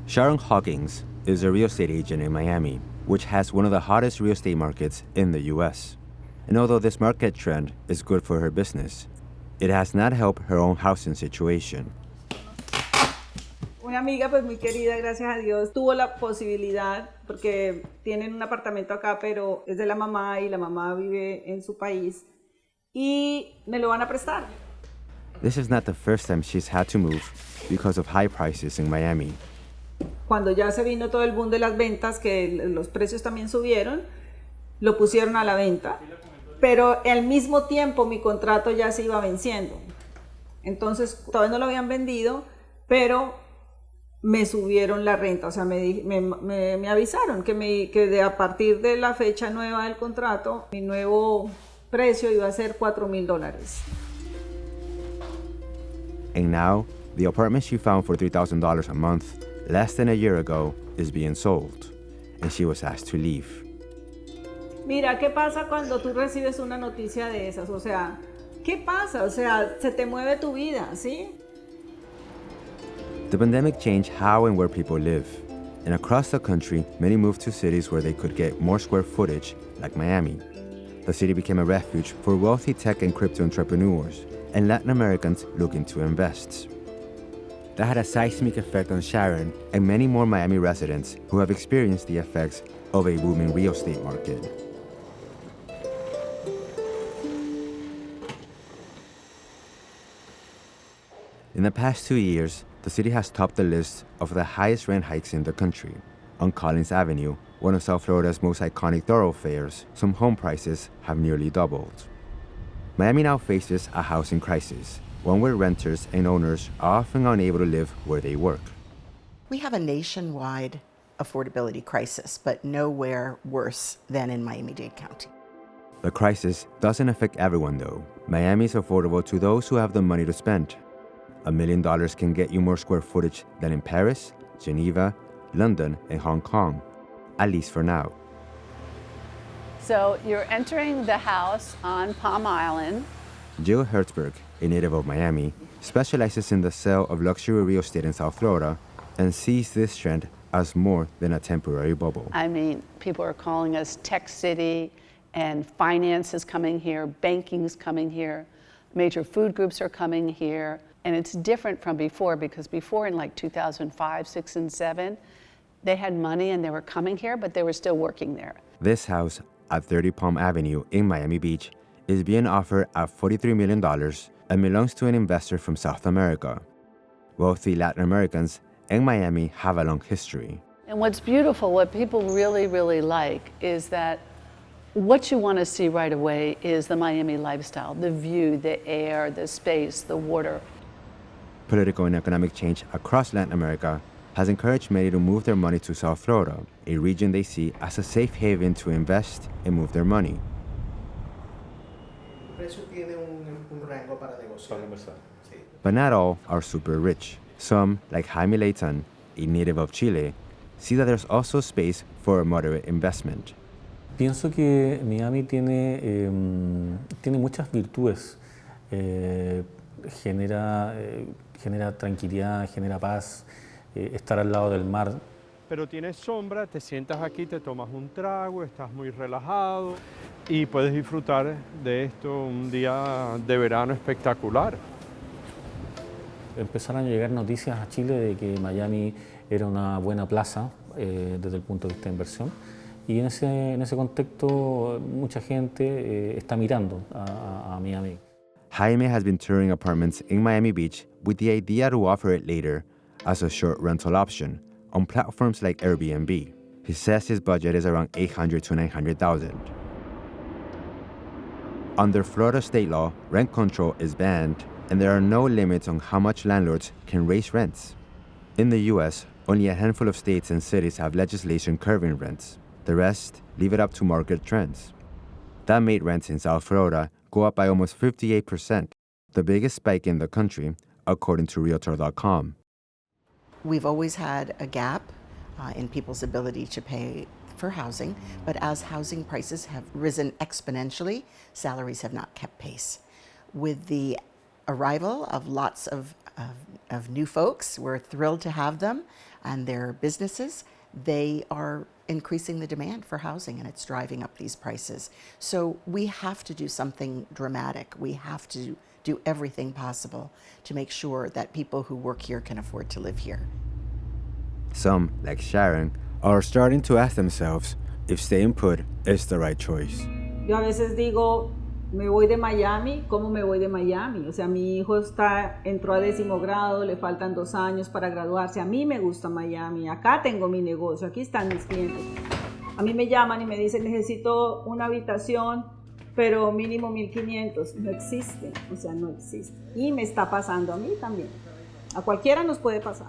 Sharon Hawkins is a real estate agent in Miami, which has one of the hottest real estate markets in the U.S. And although this market trend is good for her business, it has not helped her own housing situation. Una amiga, pues muy querida, gracias a Dios, tuvo la posibilidad, porque tienen un apartamento acá, pero es de la mamá y la mamá vive en su país, y me lo van a prestar. This is not the first time she's had to move because of high prices in Miami. Cuando ya se vino todo el boom de las ventas, que los precios también subieron, lo pusieron a la venta, pero al mismo tiempo mi contrato ya se iba venciendo. Entonces todavía no lo habían vendido, pero me subieron la renta, o sea, me avisaron que de a partir de la fecha nueva del contrato, mi nuevo precio iba a ser $4,000. And now, the apartment she found for $3,000 a month less than a year ago is being sold, and she was asked to leave. Mira, ¿qué pasa cuando tú recibes una noticia de esas? O sea, ¿qué pasa? O sea, se te mueve tu vida, ¿sí? The pandemic changed how and where people live, and across the country, many moved to cities where they could get more square footage, like Miami. The city became a refuge for wealthy tech and crypto entrepreneurs and Latin Americans looking to invest. That had a seismic effect on Sharon and many more Miami residents who have experienced the effects of a booming real estate market. In the past 2 years, the city has topped the list of the highest rent hikes in the country. On Collins Avenue, one of South Florida's most iconic thoroughfares, some home prices have nearly doubled. Miami now faces a housing crisis, one where renters and owners are often unable to live where they work. We have a nationwide affordability crisis, but nowhere worse than in Miami-Dade County. The crisis doesn't affect everyone, though. Miami is affordable to those who have the money to spend. $1 million can get you more square footage than in Paris, Geneva, London, and Hong Kong, at least for now. So you're entering the house on Palm Island. Jill Hertzberg, a native of Miami, specializes in the sale of luxury real estate in South Florida and sees this trend as more than a temporary bubble. I mean, people are calling us Tech City, and finance is coming here, banking is coming here, major food groups are coming here, and it's different from before, because before in like 2005, 6, and 7, they had money and they were coming here, but they were still working there. This house at 30 Palm Avenue in Miami Beach is being offered at $43 million and belongs to an investor from South America. Wealthy Latin Americans and Miami have a long history. And what's beautiful, what people really, really like, is that what you want to see right away is the Miami lifestyle, the view, the air, the space, the water. Political and economic change across Latin America has encouraged many to move their money to South Florida, a region they see as a safe haven to invest and move their money. But not all are super rich. Some, like Jaime Leighton, a native of Chile, see that there's also space for a moderate investment. Pienso que Miami tiene muchas virtudes. Genera tranquilidad, genera paz, estar al lado del mar. Pero tienes sombra, te sientas aquí, te tomas un trago, estás muy relajado y puedes disfrutar de esto un día de verano espectacular. Empezaron a llegar noticias a Chile de que Miami era una buena plaza desde el punto de vista de inversión, y en ese contexto mucha gente está mirando a Miami. Jaime has been touring apartments in Miami Beach with the idea to offer it later as a short rental option on platforms like Airbnb. He says his budget is around $800,000 to $900,000. Under Florida state law, rent control is banned, and there are no limits on how much landlords can raise rents. In the US, only a handful of states and cities have legislation curbing rents. The rest leave it up to market trends. That made rents in South Florida go up by almost 58%, the biggest spike in the country, according to Realtor.com. We've always had a gap in people's ability to pay for housing, but as housing prices have risen exponentially, salaries have not kept pace. With the arrival of lots of of new folks. We're thrilled to have them and their businesses. They are increasing the demand for housing, and it's driving up these prices. So we have to do something dramatic. We have to do everything possible to make sure that people who work here can afford to live here. Some, like Sharon, are starting to ask themselves if staying put is the right choice. Yo a veces digo, me voy de Miami, ¿cómo me voy de Miami? O sea, mi hijo entró a 10º grado, le faltan 2 años para graduarse. A mí me gusta Miami, acá tengo mi negocio, aquí están mis clientes. A mí me llaman y me dicen, necesito una habitación, pero mínimo 1,500. No existe, o sea, no existe. Y me está pasando a mí también. A cualquiera nos puede pasar.